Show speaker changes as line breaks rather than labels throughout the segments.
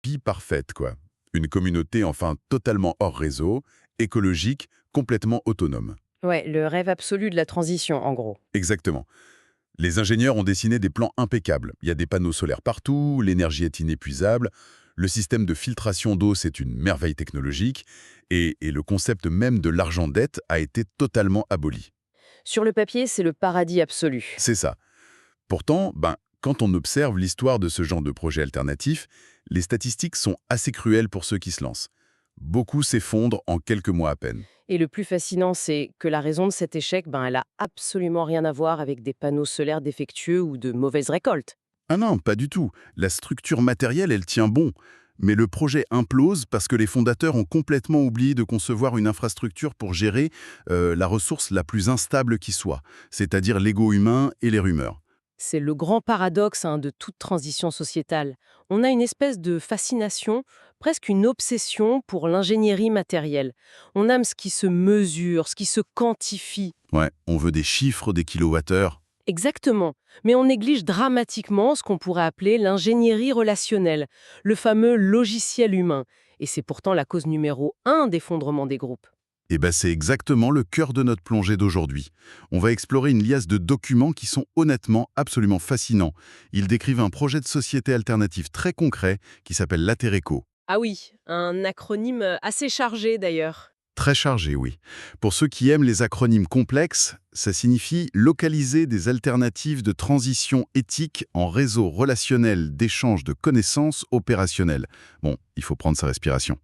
utopie parfaite, quoi. Une communauté enfin totalement hors réseau, écologique, complètement autonome.
Ouais, le rêve absolu de la transition, en gros.
Exactement. Les ingénieurs ont dessiné des plans impeccables. Il y a des panneaux solaires partout, l'énergie est inépuisable, le système de filtration d'eau, c'est une merveille technologique, et le concept même de l'argent dette a été totalement aboli.
Sur le papier, c'est le paradis absolu.
C'est ça. Pourtant, quand on observe l'histoire de ce genre de projet alternatif, les statistiques sont assez cruelles pour ceux qui se lancent. Beaucoup s'effondrent en quelques mois à peine.
Et le plus fascinant, c'est que la raison de cet échec, elle a absolument rien à voir avec des panneaux solaires défectueux ou de mauvaises récoltes.
Ah non, pas du tout. La structure matérielle, elle tient bon. Mais le projet implose parce que les fondateurs ont complètement oublié de concevoir une infrastructure pour gérer la ressource la plus instable qui soit, c'est-à-dire l'ego humain et les rumeurs.
C'est le grand paradoxe de toute transition sociétale. On a une espèce de fascination, presque une obsession pour l'ingénierie matérielle. On aime ce qui se mesure, ce qui se quantifie.
Ouais, on veut des chiffres, des kilowattheures.
Exactement. Mais on néglige dramatiquement ce qu'on pourrait appeler l'ingénierie relationnelle, le fameux logiciel humain. Et c'est pourtant la cause numéro 1 d'effondrement des groupes.
Et c'est exactement le cœur de notre plongée d'aujourd'hui. On va explorer une liasse de documents qui sont honnêtement absolument fascinants. Ils décrivent un projet de société alternative très concret qui s'appelle l'Atereco.
Ah oui, un acronyme assez chargé d'ailleurs.
Très chargé, oui. Pour ceux qui aiment les acronymes complexes, ça signifie localiser des alternatives de transition éthique en réseau relationnel d'échange de connaissances opérationnelles. Bon, il faut prendre sa respiration.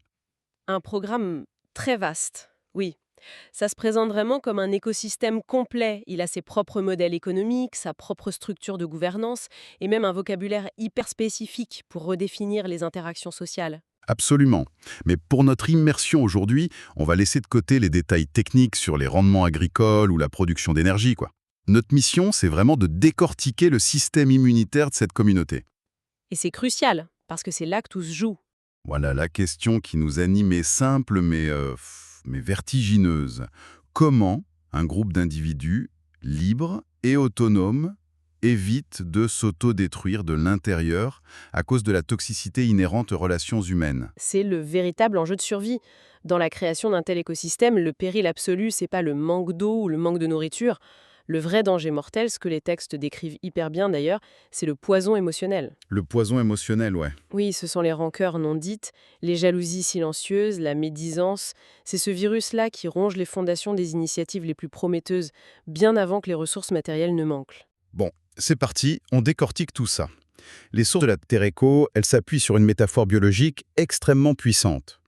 Un programme très vaste, oui. Ça se présente vraiment comme un écosystème complet. Il a ses propres modèles économiques, sa propre structure de gouvernance et même un vocabulaire hyper spécifique pour redéfinir les interactions sociales.
Absolument. Mais pour notre immersion aujourd'hui, on va laisser de côté les détails techniques sur les rendements agricoles ou la production d'énergie, quoi. Notre mission, c'est vraiment de décortiquer le système immunitaire de cette communauté.
Et c'est crucial, parce que c'est là que tout se joue.
Voilà, la question qui nous anime est simple mais vertigineuse. Comment un groupe d'individus libres et autonomes évite de s'auto-détruire de l'intérieur à cause de la toxicité inhérente aux relations humaines?
C'est le véritable enjeu de survie. Dans la création d'un tel écosystème, le péril absolu, c'est pas le manque d'eau ou le manque de nourriture. Le vrai danger mortel, ce que les textes décrivent hyper bien d'ailleurs, c'est le poison émotionnel.
Le poison émotionnel, ouais.
Oui, ce sont les rancœurs non dites, les jalousies silencieuses, la médisance. C'est ce virus-là qui ronge les fondations des initiatives les plus prometteuses, bien avant que les ressources matérielles ne manquent.
Bon, c'est parti, on décortique tout ça. Les sources de la Tereco, elles s'appuient sur une métaphore biologique extrêmement puissante.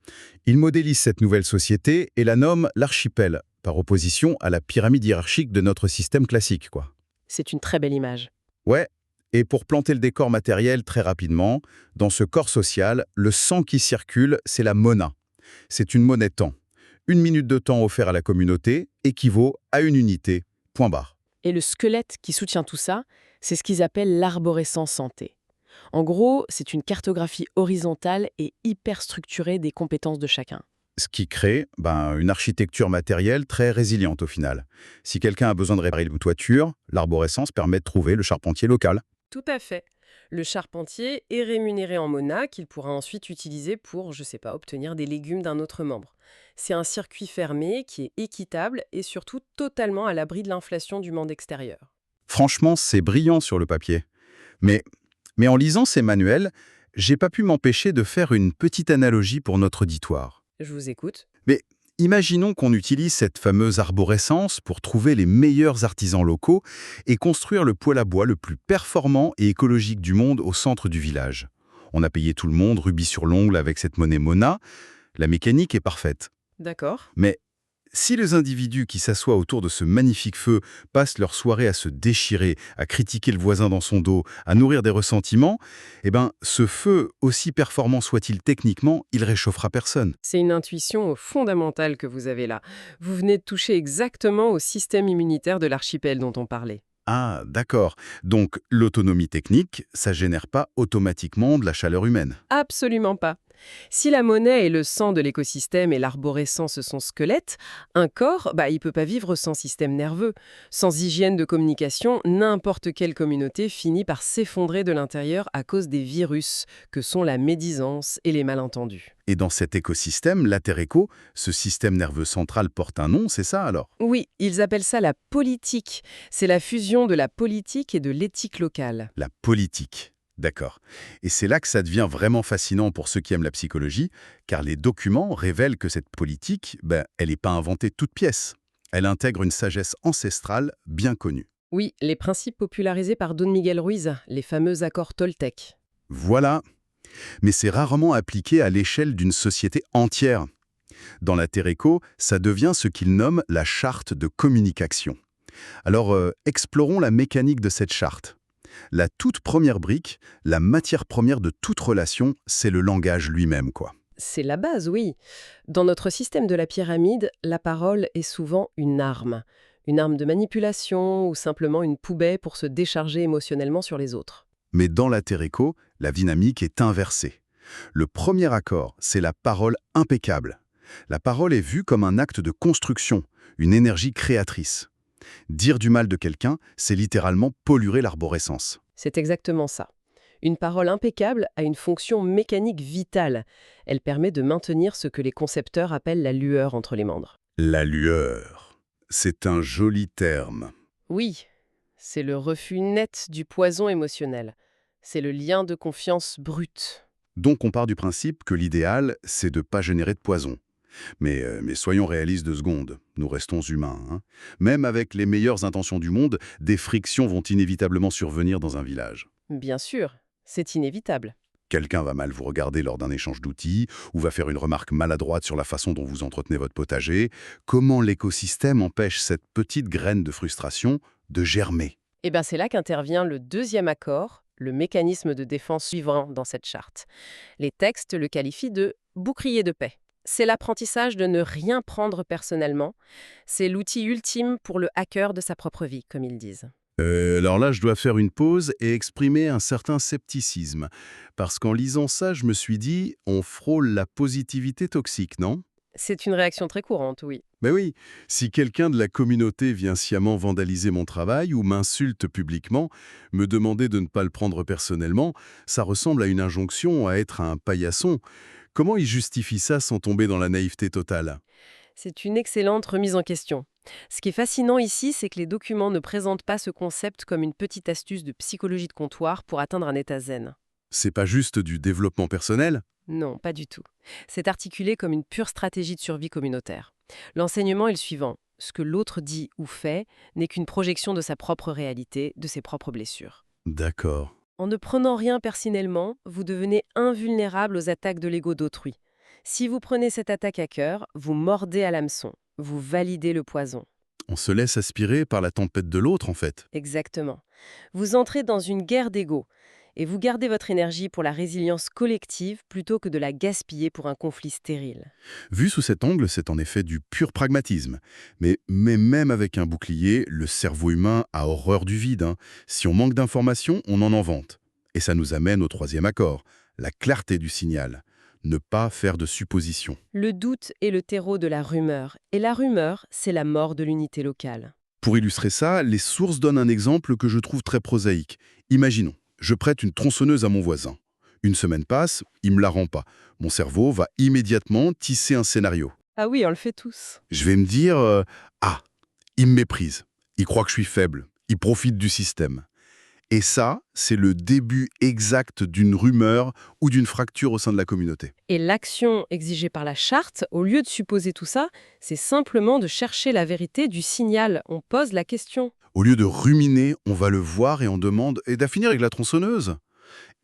Ils modélisent cette nouvelle société et la nomment l'archipel, par opposition à la pyramide hiérarchique de notre système classique, quoi.
C'est une très belle image.
Ouais, et pour planter le décor matériel très rapidement, dans ce corps social, le sang qui circule, c'est la mona. C'est une monnaie temps. 1 minute de temps offert à la communauté équivaut à une unité, point barre.
Et le squelette qui soutient tout ça, c'est ce qu'ils appellent l'arborescence santé. En gros, c'est une cartographie horizontale et hyper structurée des compétences de chacun.
Ce qui crée une architecture matérielle très résiliente au final. Si quelqu'un a besoin de réparer une toiture, l'arborescence permet de trouver le charpentier local.
Tout à fait. Le charpentier est rémunéré en mona qu'il pourra ensuite utiliser pour, je sais pas, obtenir des légumes d'un autre membre. C'est un circuit fermé qui est équitable et surtout totalement à l'abri de l'inflation du monde extérieur.
Franchement, c'est brillant sur le papier. Mais en lisant ces manuels, j'ai pas pu m'empêcher de faire une petite analogie pour notre auditoire.
Je vous écoute.
Mais imaginons qu'on utilise cette fameuse arborescence pour trouver les meilleurs artisans locaux et construire le poêle à bois le plus performant et écologique du monde au centre du village. On a payé tout le monde rubis sur l'ongle avec cette monnaie Mona. La mécanique est parfaite.
D'accord.
Mais si les individus qui s'assoient autour de ce magnifique feu passent leur soirée à se déchirer, à critiquer le voisin dans son dos, à nourrir des ressentiments, ce feu, aussi performant soit-il techniquement, il réchauffera personne.
C'est une intuition fondamentale que vous avez là. Vous venez de toucher exactement au système immunitaire de l'archipel dont on parlait.
Ah, d'accord. Donc l'autonomie technique, ça génère pas automatiquement de la chaleur humaine.
Absolument pas. Si la monnaie est le sang de l'écosystème et l'arborescence son squelette, un corps, il peut pas vivre sans système nerveux. Sans hygiène de communication, n'importe quelle communauté finit par s'effondrer de l'intérieur à cause des virus, que sont la médisance et les malentendus.
Et dans cet écosystème, la Terre Éco, ce système nerveux central porte un nom, c'est ça alors?
Oui, ils appellent ça la politique. C'est la fusion de la politique et de l'éthique locale.
La politique. D'accord. Et c'est là que ça devient vraiment fascinant pour ceux qui aiment la psychologie, car les documents révèlent que cette politique, elle n'est pas inventée toute pièce. Elle intègre une sagesse ancestrale bien connue.
Oui, les principes popularisés par Don Miguel Ruiz, les fameux accords Toltec.
Voilà. Mais c'est rarement appliqué à l'échelle d'une société entière. Dans la Terre Éco, ça devient ce qu'ils nomment la charte de communication. Alors, explorons la mécanique de cette charte. La toute première brique, la matière première de toute relation, c'est le langage lui-même, quoi.
C'est la base, oui. Dans notre système de la pyramide, la parole est souvent une arme. Une arme de manipulation ou simplement une poubelle pour se décharger émotionnellement sur les autres.
Mais dans la Terre Éco, la dynamique est inversée. Le premier accord, c'est la parole impeccable. La parole est vue comme un acte de construction, une énergie créatrice. Dire du mal de quelqu'un, c'est littéralement polluer l'arborescence.
C'est exactement ça. Une parole impeccable a une fonction mécanique vitale. Elle permet de maintenir ce que les concepteurs appellent la lueur entre les membres.
La lueur. C'est un joli terme.
Oui, c'est le refus net du poison émotionnel. C'est le lien de confiance brut.
Donc on part du principe que l'idéal, c'est de ne pas générer de poison. Mais soyons réalistes 2 secondes, nous restons humains, hein. Même avec les meilleures intentions du monde, des frictions vont inévitablement survenir dans un village.
Bien sûr, c'est inévitable.
Quelqu'un va mal vous regarder lors d'un échange d'outils, ou va faire une remarque maladroite sur la façon dont vous entretenez votre potager. Comment l'écosystème empêche cette petite graine de frustration de germer?
Et bien c'est là qu'intervient le deuxième accord, le mécanisme de défense suivant dans cette charte. Les textes le qualifient de bouclier de paix. C'est l'apprentissage de ne rien prendre personnellement. C'est l'outil ultime pour le hacker de sa propre vie, comme ils disent.
Alors là, je dois faire une pause et exprimer un certain scepticisme. Parce qu'en lisant ça, je me suis dit, on frôle la positivité toxique, non?
C'est une réaction très courante, oui.
Mais oui, si quelqu'un de la communauté vient sciemment vandaliser mon travail ou m'insulte publiquement, me demander de ne pas le prendre personnellement, ça ressemble à une injonction à être un paillasson. Comment il justifie ça sans tomber dans la naïveté totale?
C'est une excellente remise en question. Ce qui est fascinant ici, c'est que les documents ne présentent pas ce concept comme une petite astuce de psychologie de comptoir pour atteindre un état zen.
C'est pas juste du développement personnel?
Non, pas du tout. C'est articulé comme une pure stratégie de survie communautaire. L'enseignement est le suivant. Ce que l'autre dit ou fait n'est qu'une projection de sa propre réalité, de ses propres blessures.
D'accord.
En ne prenant rien personnellement, vous devenez invulnérable aux attaques de l'ego d'autrui. Si vous prenez cette attaque à cœur, vous mordez à l'hameçon, vous validez le poison.
On se laisse aspirer par la tempête de l'autre, en fait.
Exactement. Vous entrez dans une guerre d'ego et vous gardez votre énergie pour la résilience collective plutôt que de la gaspiller pour un conflit stérile.
Vu sous cet angle, c'est en effet du pur pragmatisme. Mais même avec un bouclier, le cerveau humain a horreur du vide, hein. Si on manque d'informations, on en invente. Et ça nous amène au troisième accord, la clarté du signal. Ne pas faire de suppositions.
Le doute est le terreau de la rumeur, et la rumeur, c'est la mort de l'unité locale.
Pour illustrer ça, les sources donnent un exemple que je trouve très prosaïque. Imaginons, je prête une tronçonneuse à mon voisin. Une semaine passe, il me la rend pas. Mon cerveau va immédiatement tisser un scénario.
Ah oui, on le fait tous.
Je vais me dire ah, il me méprise. Il croit que je suis faible. Il profite du système. Et ça, c'est le début exact d'une rumeur ou d'une fracture au sein de la communauté.
Et l'action exigée par la charte, au lieu de supposer tout ça, c'est simplement de chercher la vérité du signal. On pose la question.
Au lieu de ruminer, on va le voir et on demande « Et d'en finir avec la tronçonneuse ?»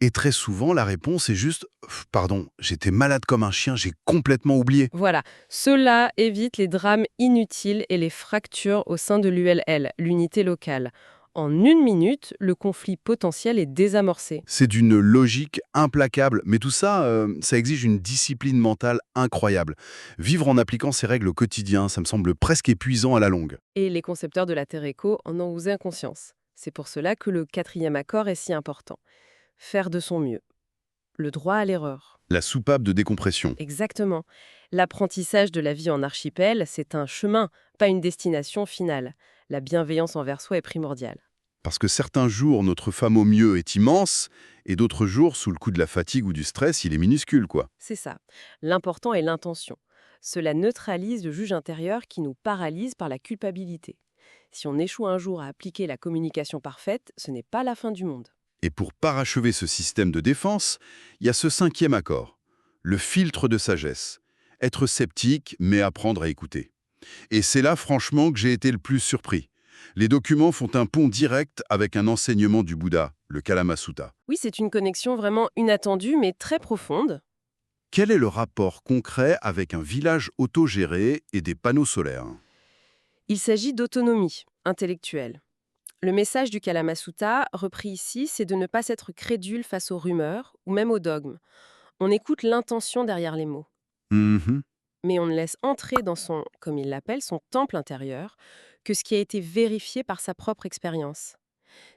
Et très souvent, la réponse est juste « Pardon, j'étais malade comme un chien, j'ai complètement oublié. »
Voilà, cela évite les drames inutiles et les fractures au sein de l'ULL, l'unité locale. En 1 minute, le conflit potentiel est désamorcé.
C'est d'une logique implacable, mais tout ça, ça exige une discipline mentale incroyable. Vivre en appliquant ces règles au quotidien, ça me semble presque épuisant à la longue.
Et les concepteurs de la Terre Éco en ont usé conscience. C'est pour cela que le 4e accord est si important. Faire de son mieux. le droit à l'erreur.
La soupape de décompression.
Exactement. L'apprentissage de la vie en archipel, c'est un chemin, pas une destination finale. La bienveillance envers soi est primordiale.
Parce que certains jours, notre femme au mieux est immense, et d'autres jours, sous le coup de la fatigue ou du stress, il est minuscule, quoi.
C'est ça. L'important est l'intention. Cela neutralise le juge intérieur qui nous paralyse par la culpabilité. Si on échoue un jour à appliquer la communication parfaite, ce n'est pas la fin du monde.
Et pour parachever ce système de défense, il y a ce 5e accord, le filtre de sagesse. Être sceptique, mais apprendre à écouter. Et c'est là, franchement, que j'ai été le plus surpris. Les documents font un pont direct avec un enseignement du Bouddha, le Kalamasutra.
Oui, c'est une connexion vraiment inattendue, mais très profonde.
Quel est le rapport concret avec un village autogéré et des panneaux solaires?
Il s'agit d'autonomie intellectuelle. Le message du Kalamasutra, repris ici, c'est de ne pas s'être crédule face aux rumeurs ou même aux dogmes. On écoute l'intention derrière les mots.
Mhm.
Mais on ne laisse entrer dans son, comme il l'appelle, son temple intérieur, que ce qui a été vérifié par sa propre expérience.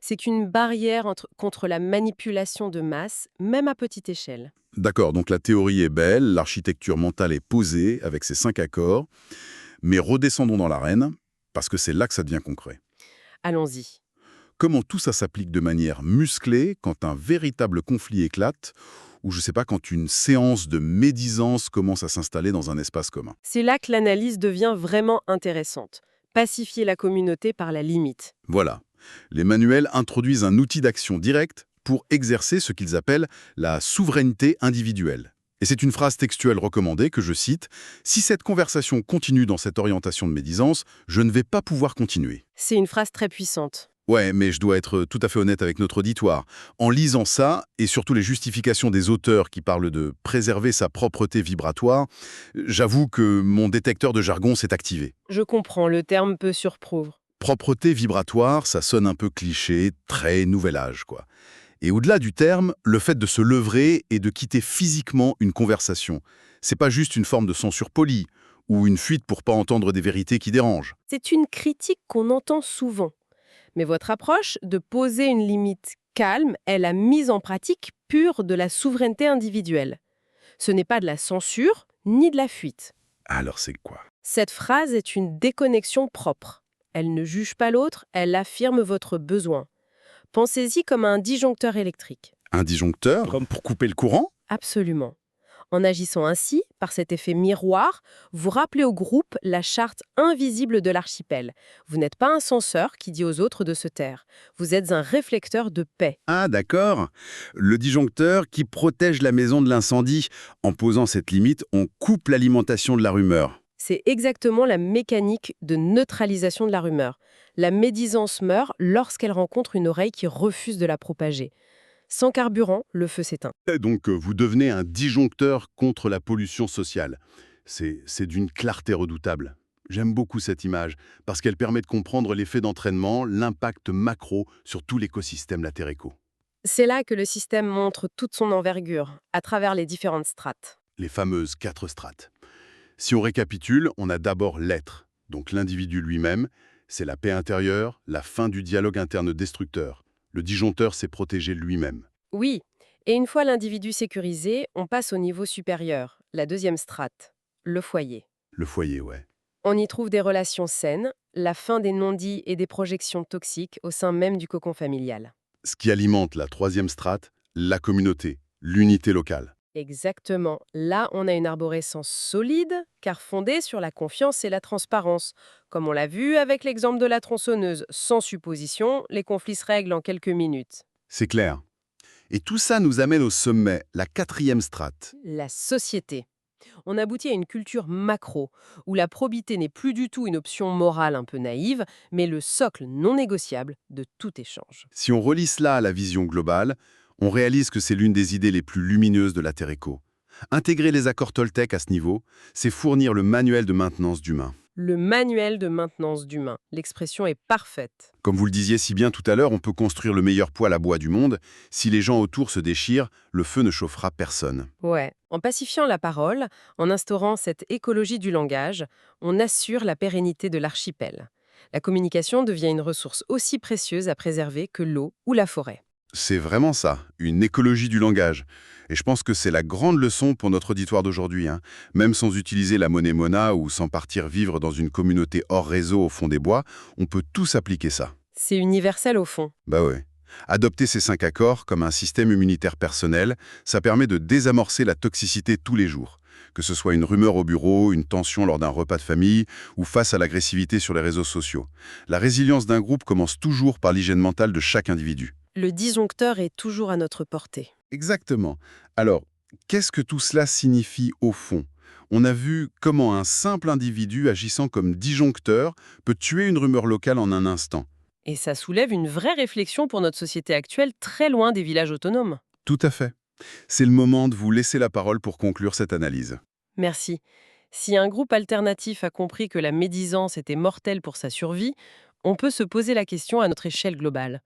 C'est qu'une barrière contre la manipulation de masse, même à petite échelle.
D'accord, donc la théorie est belle, l'architecture mentale est posée avec ses 5 accords, mais redescendons dans l'arène, parce que c'est là que ça devient concret.
Allons-y.
Comment tout ça s'applique de manière musclée quand un véritable conflit éclate, ou je sais pas, quand une séance de médisance commence à s'installer dans un espace commun.
C'est là que l'analyse devient vraiment intéressante. Pacifier la communauté par la limite.
Voilà. Les manuels introduisent un outil d'action directe pour exercer ce qu'ils appellent la souveraineté individuelle. Et c'est une phrase textuelle recommandée que je cite « Si cette conversation continue dans cette orientation de médisance, je ne vais pas pouvoir continuer ».
C'est une phrase très puissante.
Ouais, mais je dois être tout à fait honnête avec notre auditoire. En lisant ça, et surtout les justifications des auteurs qui parlent de préserver sa propreté vibratoire, j'avoue que mon détecteur de jargon s'est activé.
Je comprends, le terme peut surprendre.
Propreté vibratoire, ça sonne un peu cliché, très nouvel âge, quoi. Et au-delà du terme, le fait de se leurrer et de quitter physiquement une conversation, c'est pas juste une forme de censure polie, ou une fuite pour pas entendre des vérités qui dérangent.
C'est une critique qu'on entend souvent. Mais votre approche de poser une limite calme est la mise en pratique pure de la souveraineté individuelle. Ce n'est pas de la censure ni de la fuite.
Alors c'est quoi?
Cette phrase est une déconnexion propre. Elle ne juge pas l'autre, elle affirme votre besoin. Pensez-y comme un disjoncteur électrique.
Un disjoncteur, comme pour couper le courant?
Absolument. En agissant ainsi, par cet effet miroir, vous rappelez au groupe la charte invisible de l'archipel. Vous n'êtes pas un censeur qui dit aux autres de se taire. Vous êtes un réflecteur de paix.
Ah d'accord. Le disjoncteur qui protège la maison de l'incendie. En posant cette limite, on coupe l'alimentation de la rumeur.
C'est exactement la mécanique de neutralisation de la rumeur. La médisance meurt lorsqu'elle rencontre une oreille qui refuse de la propager. Sans carburant, le feu s'éteint.
Donc vous devenez un disjoncteur contre la pollution sociale. C'est d'une clarté redoutable. J'aime beaucoup cette image, parce qu'elle permet de comprendre l'effet d'entraînement, l'impact macro sur tout l'écosystème latérico.
C'est là que le système montre toute son envergure, à travers les différentes strates.
Les fameuses 4 strates. Si on récapitule, on a d'abord l'être, donc l'individu lui-même, c'est la paix intérieure, la fin du dialogue interne destructeur. Le disjoncteur s'est protégé lui-même.
Oui, et une fois l'individu sécurisé, on passe au niveau supérieur, la deuxième strate, le foyer.
Le foyer, ouais.
On y trouve des relations saines, la fin des non-dits et des projections toxiques au sein même du cocon familial.
Ce qui alimente la 3e strate, la communauté, l'unité locale.
Exactement. Là, on a une arborescence solide, car fondée sur la confiance et la transparence. Comme on l'a vu avec l'exemple de la tronçonneuse, sans supposition, les conflits se règlent en quelques minutes.
C'est clair. Et tout ça nous amène au sommet, la 4e strate.
La société. On aboutit à une culture macro, où la probité n'est plus du tout une option morale un peu naïve, mais le socle non négociable de tout échange.
Si on relie cela à la vision globale, on réalise que c'est l'une des idées les plus lumineuses de la Terre Éco. Intégrer les accords Toltec à ce niveau, c'est fournir le manuel de maintenance d'humain.
Le manuel de maintenance d'humain. L'expression est parfaite.
Comme vous le disiez si bien tout à l'heure, on peut construire le meilleur poêle à bois du monde. Si les gens autour se déchirent, le feu ne chauffera personne.
Ouais. En pacifiant la parole, en instaurant cette écologie du langage, on assure la pérennité de l'archipel. La communication devient une ressource aussi précieuse à préserver que l'eau ou la forêt.
C'est vraiment ça, une écologie du langage. Et je pense que c'est la grande leçon pour notre auditoire d'aujourd'hui, hein. Même sans utiliser la monnaie Mona ou sans partir vivre dans une communauté hors réseau au fond des bois, on peut tous appliquer ça.
C'est universel au fond.
Bah ouais. Adopter ces 5 accords comme un système immunitaire personnel, ça permet de désamorcer la toxicité tous les jours. Que ce soit une rumeur au bureau, une tension lors d'un repas de famille ou face à l'agressivité sur les réseaux sociaux. La résilience d'un groupe commence toujours par l'hygiène mentale de chaque individu.
Le disjoncteur est toujours à notre portée.
Exactement. Alors, qu'est-ce que tout cela signifie au fond? On a vu comment un simple individu agissant comme disjoncteur peut tuer une rumeur locale en un instant.
Et ça soulève une vraie réflexion pour notre société actuelle, très loin des villages autonomes.
Tout à fait. C'est le moment de vous laisser la parole pour conclure cette analyse.
Merci. Si un groupe alternatif a compris que la médisance était mortelle pour sa survie, on peut se poser la question à notre échelle globale.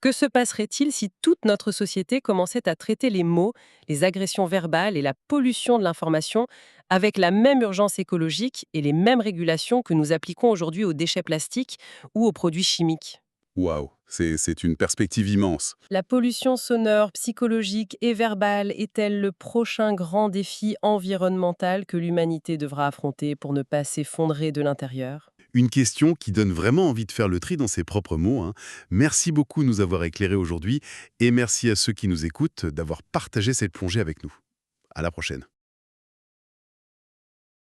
Que se passerait-il si toute notre société commençait à traiter les mots, les agressions verbales et la pollution de l'information avec la même urgence écologique et les mêmes régulations que nous appliquons aujourd'hui aux déchets plastiques ou aux produits chimiques?
Waouh, c'est une perspective immense.
La pollution sonore, psychologique et verbale est-elle le prochain grand défi environnemental que l'humanité devra affronter pour ne pas s'effondrer de l'intérieur?
Une question qui donne vraiment envie de faire le tri dans ses propres mots, hein. Merci beaucoup de nous avoir éclairés aujourd'hui et merci à ceux qui nous écoutent d'avoir partagé cette plongée avec nous. À la prochaine.